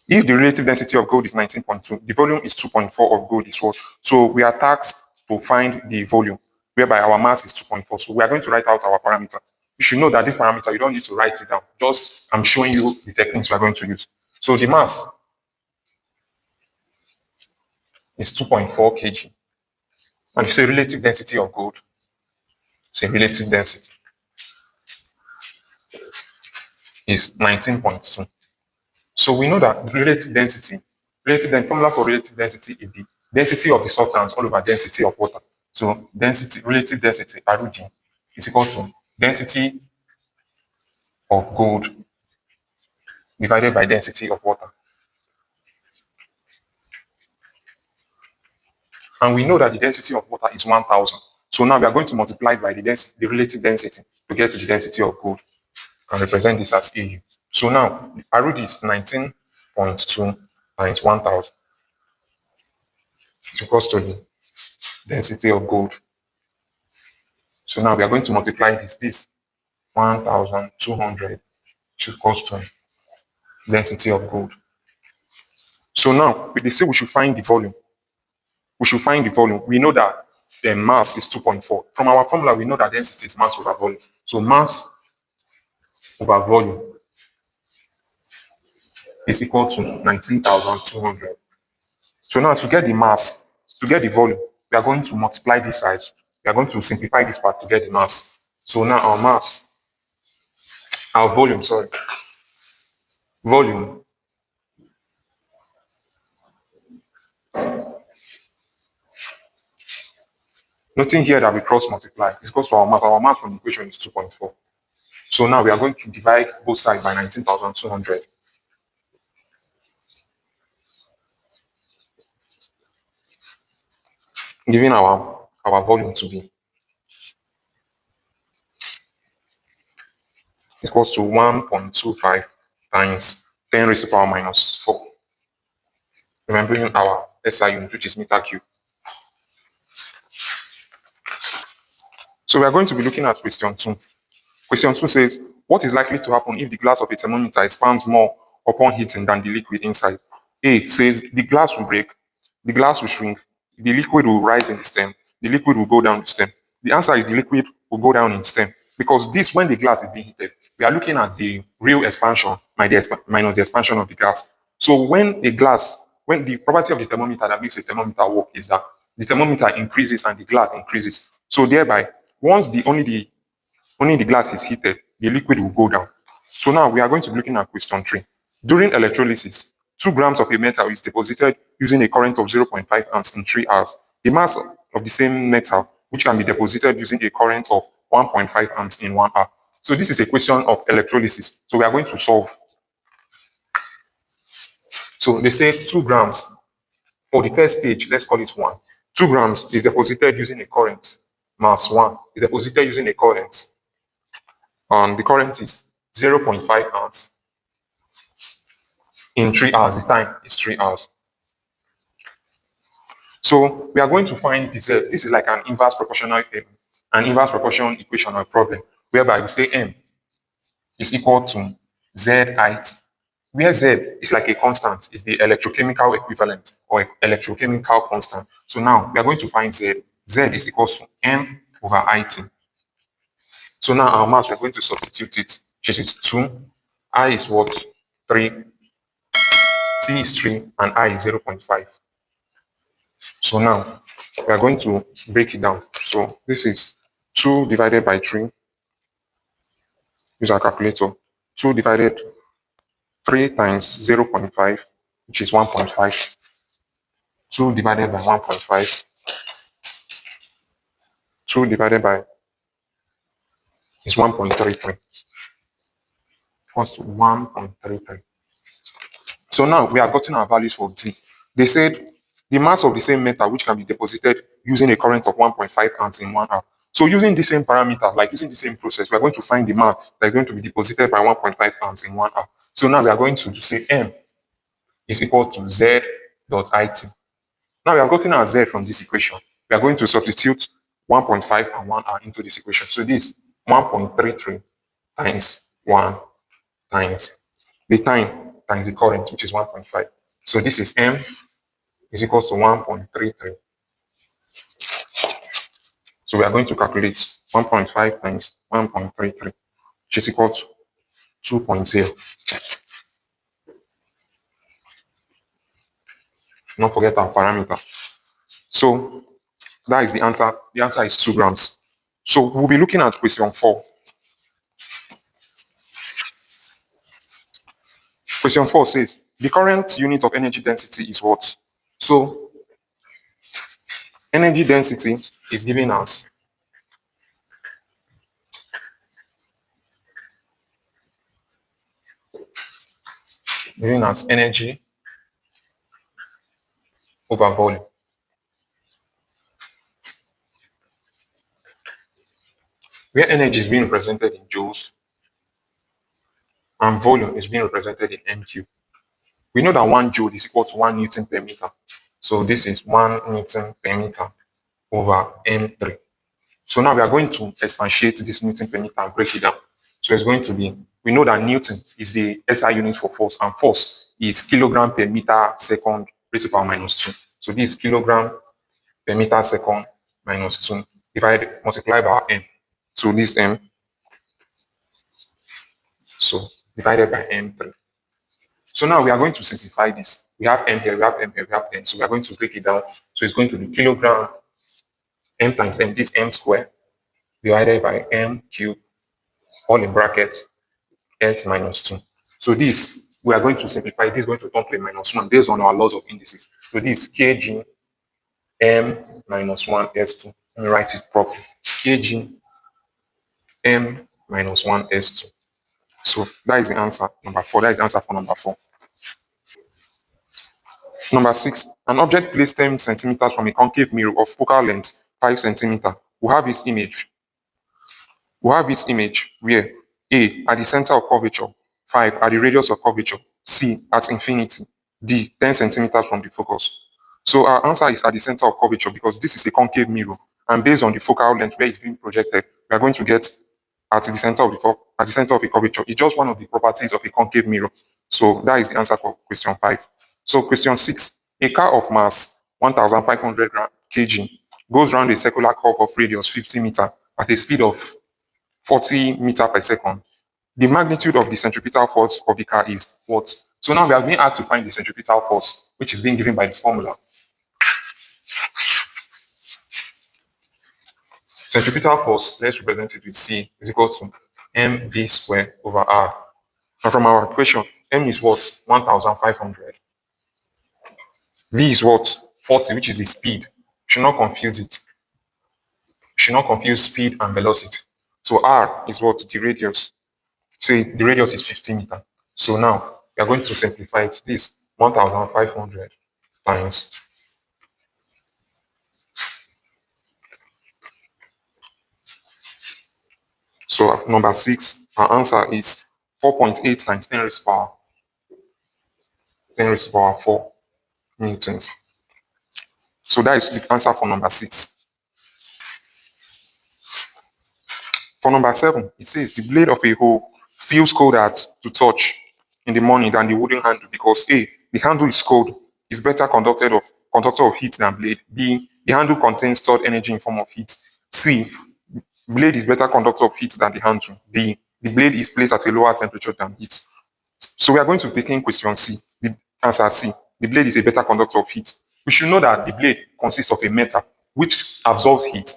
If the relative density of gold is 19.2, the volume is 2.4 of gold is what? So we are tasked to find the volume, whereby our mass is 2.4. So we are going to write out our parameter. You should know that this parameter, you don't need to write it down. Just, I'm showing you the techniques we are going to use. So the mass is 2.4 kg. And you say relative density of gold. Say relative density is 19.2. So we know that formula for relative density is the density of the substance all over density of water. So relative density, RUG, is equal to density of gold divided by density of water. And we know that the density of water is 1000. So now we are going to multiply by the relative density to get to the density of gold and represent this as AU. So now RUG is 19.2 times 1000. It's equals to the density of gold. So now we are going to multiply this 1200 equals to density of gold. So now they say we should find the volume. We know that the mass is 2.4. From our formula, we know that density is mass over volume. So mass over volume is equal to 19,200. So now to get the mass, to get the volume, we are going to multiply this side. We are going to simplify this part to get the mass. So now our volume nothing here that we cross multiply. It's equals to our mass. Our mass from the equation is 2.4. So now we are going to divide both sides by 19,200. Giving our volume to be equals to 1.25 times 10 raised to the power minus 4. Remembering our SI unit, which is meter cube. So we are going to be looking at question 2. Question 2 says, what is likely to happen if the glass of a thermometer expands more upon heating than the liquid inside? A says the glass will break, the glass will shrink, the liquid will rise in the stem, the liquid will go down the stem. The answer is the liquid will go down in stem, because this, when the glass is being heated, we are looking at the real expansion minus the expansion of the glass. So when the property of the thermometer that makes a thermometer work is that the thermometer increases and the glass increases. So thereby, once only the glass is heated, the liquid will go down. So now we are going to be looking at question 3. During electrolysis, 2 grams of a metal is deposited using a current of 0.5 amps in 3 hours. The mass of the same metal, which can be deposited using a current of 1.5 amps in 1 hour. So this is a question of electrolysis. So we are going to solve. So they say 2 grams. For the first stage, let's call it 1. 2 grams is deposited using a current. Mass 1 is deposited using a current. And the current is 0.5 amps in 3 hours. The time is 3 hours. So we are going to find this. This is like an inverse proportional equation or problem, whereby we say M is equal to ZIT, where Z is like a constant, is the electrochemical equivalent or electrochemical constant. So now we are going to find Z. Z is equal to M over IT. So now our mass, we are going to substitute it, which is 2. I is what? 3. T is 3 and I is 0.5. So now we are going to break it down. So this is 2 divided by 3. Use our calculator. 2 divided 3 times 0.5, which is 1.5. 2 divided by 1.5. 2 divided by is 1.33. Equals to 1.33. So now we have gotten our values for T. They said the mass of the same metal which can be deposited using a current of 1.5 amps in 1 hour. So using the same parameter, like using the same process, we are going to find the mass that is going to be deposited by 1.5 amps in 1 hour. So now we are going to say M is equal to Z dot IT. Now we have gotten our Z from this equation. We are going to substitute 1.5 and 1 hour into this equation. So this 1.33 times 1 times the time, times the current, which is 1.5. So this is M is equals to 1.33. So we are going to calculate 1.5 times 1.33, which is equal to 2.0. Don't forget our parameter. So that is the answer. The answer is 2 grams. So we'll be looking at question 4. Question 4 says, the current unit of energy density is what? So energy density is given as energy over volume. Where energy is being represented in joules and volume is being represented in MQ. We know that 1 joule is equal to 1 Newton per meter. So this is 1 Newton per meter over M3. So now we are going to expatiate this Newton per meter and break it down. So it's going to be, we know that Newton is the SI unit for force, and force is kilogram per meter second raised to power minus 2. So this is kilogram per meter second minus 2 multiplied by M. So this M, so divided by M3. So now we are going to simplify this. We have M here, we have M here, we have M. So we are going to break it down. So it's going to be kilogram M times M, this M square, divided by M cube, all in bracket, S minus 2. So this, we are going to simplify. This is going to turn to a minus 1 based on our laws of indices. So this kg M minus 1 S2. Let me write it properly. Kg M minus 1 S2. So that is the answer, number 4. That is the answer for number 4. Number 6, an object placed 10 centimeters from a concave mirror of focal length 5 centimeters will have its image. Where A, at the center of curvature, 5 at the radius of curvature, C, at infinity, D, 10 centimeters from the focus. So our answer is at the center of curvature because this is a concave mirror, and based on the focal length where it's being projected, we are going to get at the center of a curvature. It's just one of the properties of a concave mirror. So that is the answer for question 5. So question 6, a car of mass 1,500 kg goes round a circular curve of radius 50 meters at a speed of 40 meters per second. The magnitude of the centripetal force of the car is what? So now we are being asked to find the centripetal force, which is being given by the formula. Centripetal force, let's represent it with C, is equal to mv squared over r. And from our equation, m is what? 1,500. V is what? 40, which is the speed. Should not confuse it. Should not confuse speed and velocity. So r is what? The radius. So the radius is 50 meters. So now we are going to simplify it. This 1,500 times. So number 6, our answer is 4.8 times 10 raised to power 4 newtons. So that is the answer for number 6. For number 7, it says the blade of a hoe feels colder to touch in the morning than the wooden handle because A, the handle is cold, is better conductor of heat than blade. B, the handle contains stored energy in form of heat. C, blade is better conductor of heat than the handle. D, the blade is placed at a lower temperature than heat. So we are going to take in question C, the answer C. The blade is a better conductor of heat. We should know that the blade consists of a metal which absorbs heat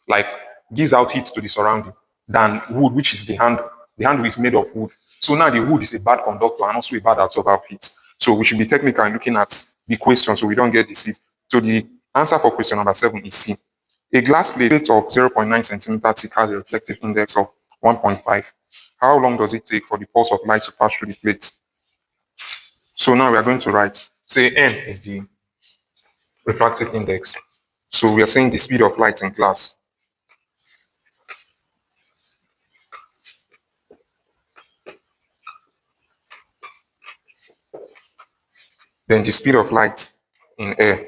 like gives out heat to the surrounding than wood, which is the handle. The handle is made of wood. So now the wood is a bad conductor and also a bad absorber of heat. So we should be technical in looking at the question so we don't get deceived. So the answer for question number 7 is C. A glass plate of 0.9 centimeter thick has a reflective index of 1.5. How long does it take for the pulse of light to pass through the plate? So now we are going to write, say n is the refractive index. So we are saying the speed of light in glass. Then the speed of light in air.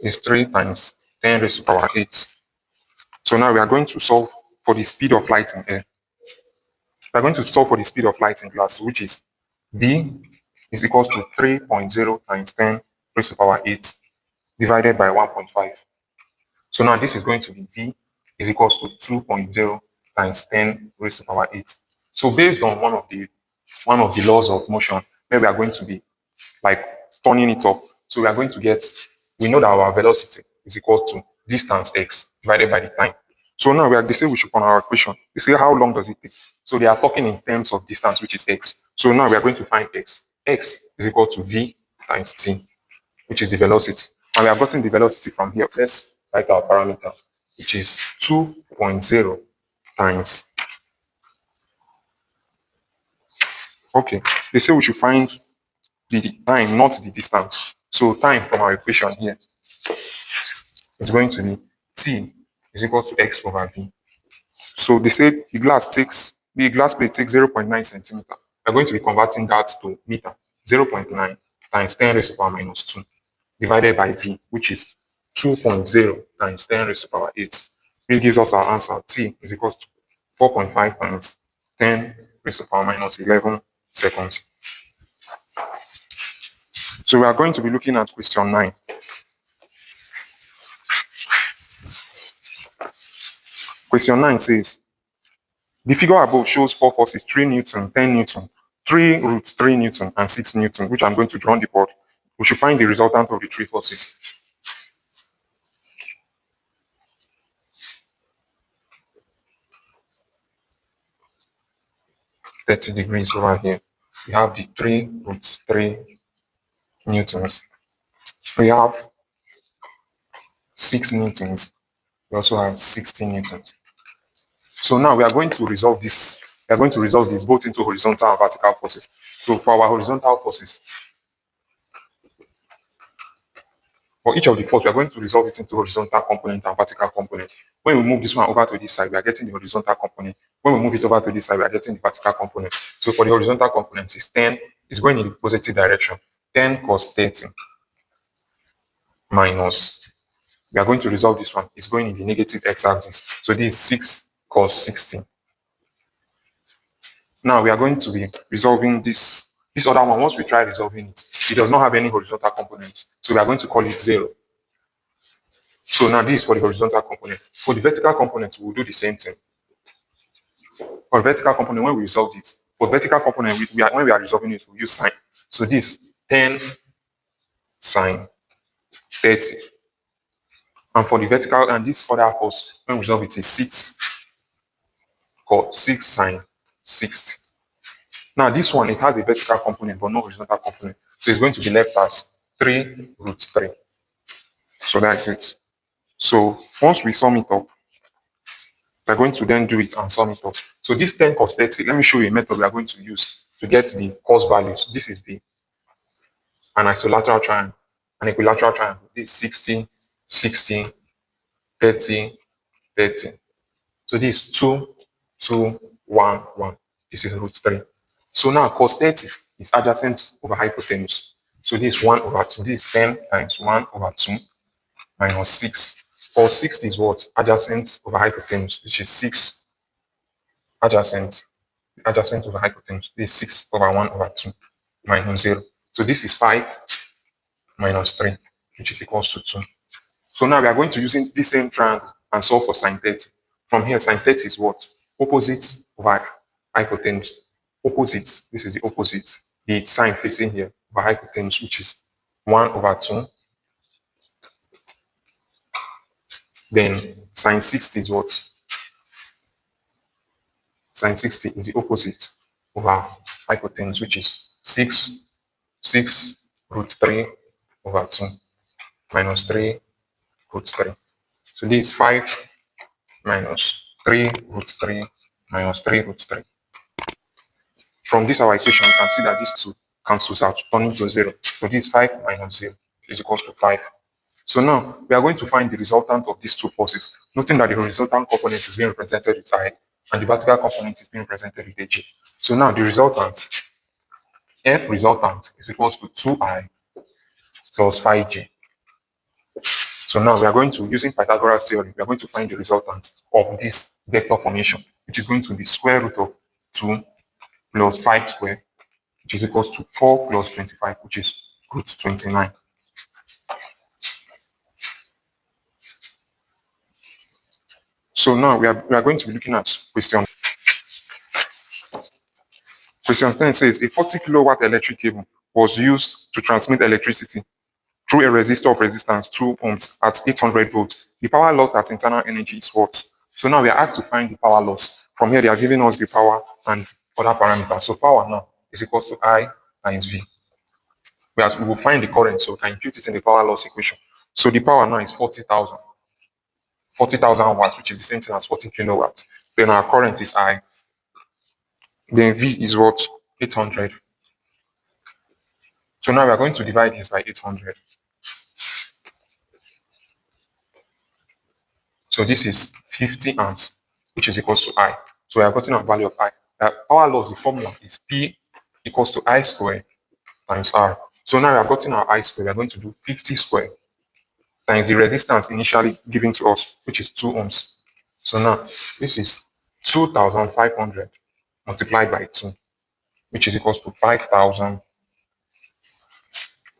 Is 3 times 10 raised to power 8. So now we are going to solve for the speed of light in air. We are going to solve for the speed of light in glass, which is V is equals to 3.0 times 10 raised to power 8 divided by 1.5. So now this is going to be V is equals to 2.0 times 10 raised to power 8. So based on one of the laws of motion, where we are going to be like turning it up, so we are going to get, we know that our velocity is equal to distance x divided by the time. So now they say we should on our equation. They say how long does it take? So they are talking in terms of distance, which is x. So now we are going to find x. X is equal to v times t, which is the velocity. And we have gotten the velocity from here. Let's write our parameter, which is 2.0 times. Okay, they say we should find the time, not the distance. So time from our equation here is going to be t is equal to x over v. So they say the glass plate takes 0.9 centimeter. We're going to be converting that to meter. 0.9 times 10 raised to power minus 2 divided by v, which is 2.0 times 10 raised to power 8. This gives us our answer. T is equal to 4.5 times 10 raised to power minus 11 seconds. So we are going to be looking at question 9. Question 9 says, the figure above shows four forces, 3 Newton, 10 Newton, 3 root 3 Newton, and 6 Newton, which I'm going to draw on the board. We should find the resultant of the 3 forces. (30 degrees over here. We have the 3 root 3 Newtons. We have 6 Newtons. We also have 16 Newtons. So now we are going to resolve this. We are going to resolve this both into horizontal and vertical forces. So for our horizontal forces, for each of the forces, we are going to resolve it into horizontal component and vertical component. When we move this one over to this side, we are getting the horizontal component. When we move it over to this side, we are getting the vertical component. So for the horizontal component, is 10 is going in the positive direction. 10 cos 30 minus, we are going to resolve this one. It's going in the negative x-axis. So this is 6 cos 60. Now we are going to be resolving this other one. Once we try resolving it, it does not have any horizontal components. So we are going to call it 0. So now this is for the horizontal component. For the vertical component, we'll do the same thing. For vertical component, when we resolve it, for vertical component, when we are resolving it, we use sine. So this 10 sine 30. And for the vertical, and this other force, when we resolve it, is 6 cos 6 sine 60. Now this one, it has a vertical component, but no horizontal component. So it's going to be left as 3 root 3. So that's it. So once we sum it up, we're going to then do it and sum it up. So this 10 cos 30, let me show you a method we are going to use to get the cos values. This is an isolateral triangle, an equilateral triangle. This is 60, 60, 30, 30. So this is 2, 2, 1, 1. This is root 3. So now cos 30 is adjacent over hypotenuse. So this is 1 over 2. This is 10 times 1 over 2 minus 6. Cos 60 is what? Adjacent over hypotenuse, which is 6 adjacent over hypotenuse. This is 6 over 1 over 2 minus 0. So this is 5 minus 3, which is equals to 2. So now we are going to using this same triangle and solve for sine 30. From here, sine 30 is what? Opposite over hypotenuse. Opposite, this is the opposite. The sine facing here over hypotenuse, which is 1 over 2. Then sine 60 is what? Sine 60 is the opposite over hypotenuse, which is 6 root 3 over 2 minus 3 root 3. So this is 5 minus 3 root 3 minus 3 root 3. From this our equation, you can see that these two cancels out, turning to 0. So this is 5 minus 0 is equals to 5. So now we are going to find the resultant of these two forces, noting that the horizontal component is being represented with I and the vertical component is being represented with a J. So now the resultant, F resultant, is equals to 2I plus 5J. So now we are going to, using Pythagoras theory, we are going to find the resultant of this vector formation, which is going to be square root of 2 plus 5 square, which is equals to 4 plus 25, which is root 29. So now we are going to be looking at question. Question 10 says a 40 kilowatt electric cable was used to transmit electricity through a resistor of resistance 2 ohms at 800 volts. The power loss at internal energy is what? So now we are asked to find the power loss. From here, they are giving us the power and other parameters. So power now is equal to I times V. Whereas we will find the current, so we can impute it in the power loss equation. So the power now is 40,000 watts, which is the same thing as 40 kilowatts. Then our current is I. Then V is what? 800. So now we are going to divide this by 800. So this is 50 amps, which is equals to I. So we are getting a value of I. Power loss, the formula is P equals to I squared times R. So now we are getting our I squared. We are going to do 50 squared times the resistance initially given to us, which is 2 ohms. So now this is 2,500 multiplied by 2, which is equals to 5,000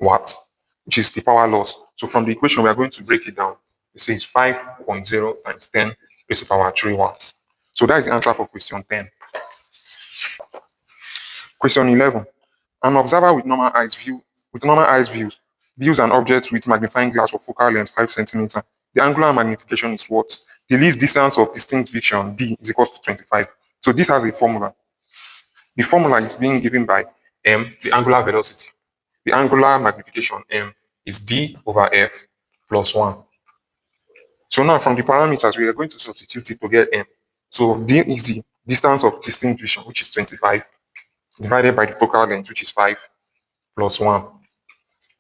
watts, which is the power loss. So from the equation, we are going to break it down. It says 5.0 times 10 raised to the power 3 watts. So that is the answer for question 10. Question 11. An observer with normal eyes views an object with magnifying glass of focal length 5 centimeters. The angular magnification is what? The least distance of distinct vision, D, is equal to 25. So this has a formula. The formula is being given by M, the angular velocity. The angular magnification, M, is D over F plus 1. So now from the parameters, we are going to substitute it to get M. So D is the distance of distinct vision, which is 25, divided by the focal length, which is 5, plus 1.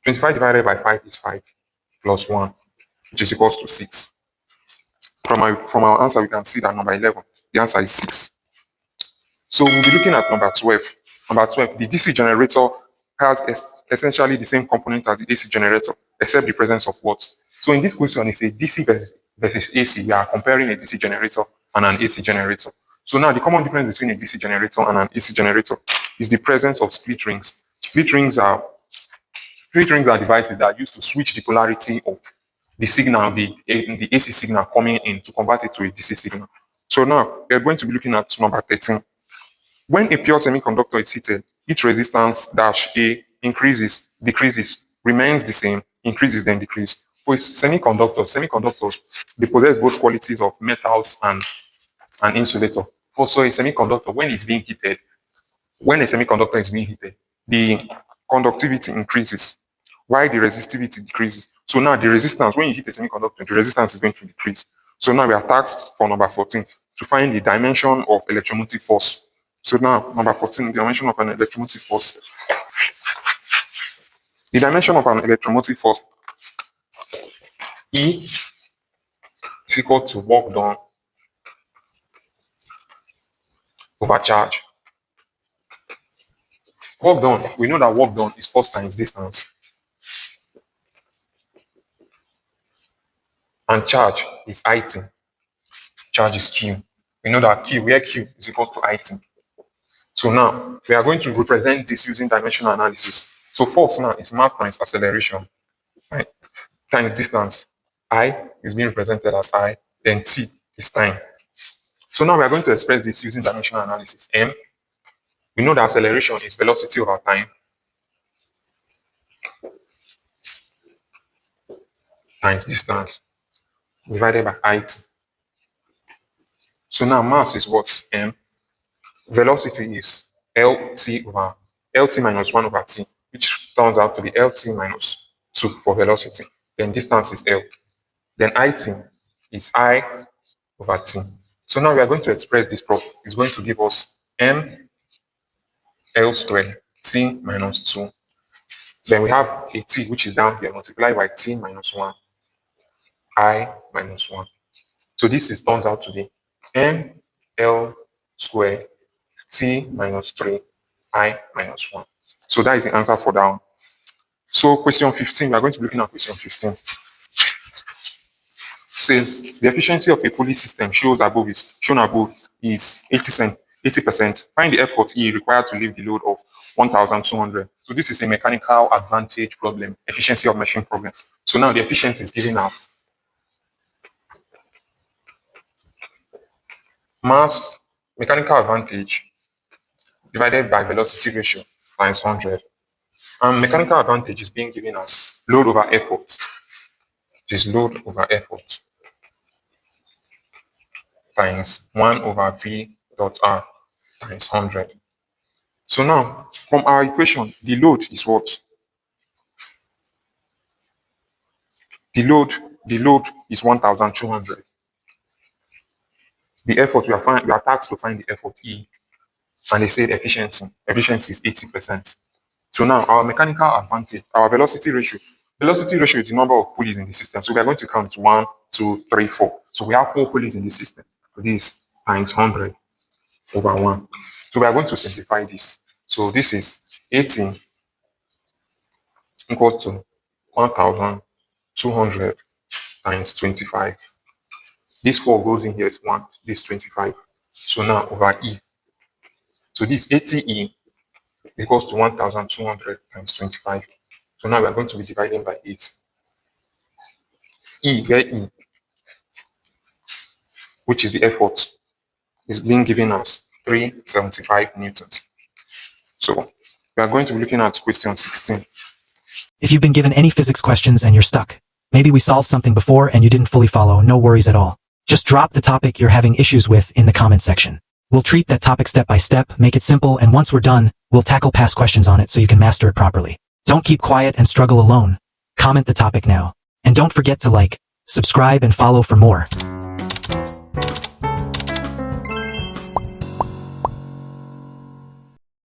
25 divided by 5 is 5, plus 1, which is equals to 6. From our answer, we can see that number 11, the answer is 6. So we'll be looking at number 12. Number 12, the DC generator has essentially the same component as the AC generator, except the presence of what? So in this question, it's a DC versus AC. We are comparing a DC generator and an AC generator. So now the common difference between a DC generator and an AC generator is the presence of split rings. Split rings are devices that are used to switch the polarity of the signal, the AC signal coming in, to convert it to a DC signal. So now we are going to be looking at number 13. When a pure semiconductor is heated, its resistance dash A increases, decreases, remains the same, increases, then decreases. For semiconductors, they possess both qualities of metals and an insulator. So a semiconductor, when a semiconductor is being heated, the conductivity increases while the resistivity decreases. So now the resistance, when you heat a semiconductor, the resistance is going to decrease. So now we are tasked for number 14 to find the dimension of electromotive force. So now number 14, the dimension of an electromotive force. The dimension of an electromotive force, E, is equal to work done over charge. Work done, we know that work done is force times distance. And charge is IT. Charge is Q. We know that Q is equal to IT. So now we are going to represent this using dimensional analysis. So force now is mass times acceleration, right, times distance. I is being represented as I, then T is time. So now we are going to express this using dimensional analysis. M, we know that acceleration is velocity over time times distance divided by IT. So now mass is what? M. Velocity is LT minus 1 over T, which turns out to be LT minus 2 for velocity. Then distance is L. Then IT is I over T. So now we are going to express this prop. It's going to give us M L squared T minus 2. Then we have a T, which is down here, multiplied by T minus 1, I minus 1. So this turns out to be M L squared T minus 3, I minus 1. So that is the answer for that one. So question 15, we are going to be looking at question 15. says the efficiency of a pulley system shown above is 80%. Find the effort E required to lift the load of 1,200. So this is a mechanical advantage problem, efficiency of machine problem. So now the efficiency is given out. Mass mechanical advantage divided by velocity ratio times 100. And mechanical advantage is being given as load over effort. It is load over effort times 1 over V dot R times 100. So now, from our equation, the load is what? The load is 1,200. The effort, we are tasked to find the effort E, and they said efficiency is 80%. So now our mechanical advantage, our velocity ratio is the number of pulleys in the system. So we are going to count 1, 2, 3, 4. So we have 4 pulleys in the system. So this times 100 over 1. So we are going to simplify this. So this is 18 equals to 1,200 times 25. This 4 goes in here is 1, this 25. So now over E. So this 80E equals to 1,200 times 25. So now we are going to be dividing by 8. E, which is the effort, is being given as 375 newtons. So we are going to be looking at question 16. If you've been given any physics questions and you're stuck, maybe we solved something before and you didn't fully follow, no worries at all. Just drop the topic you're having issues with in the comment section. We'll treat that topic step by step, make it simple, and once we're done, we'll tackle past questions on it so you can master it properly. Don't keep quiet and struggle alone. Comment the topic now. And don't forget to like, subscribe, and follow for more.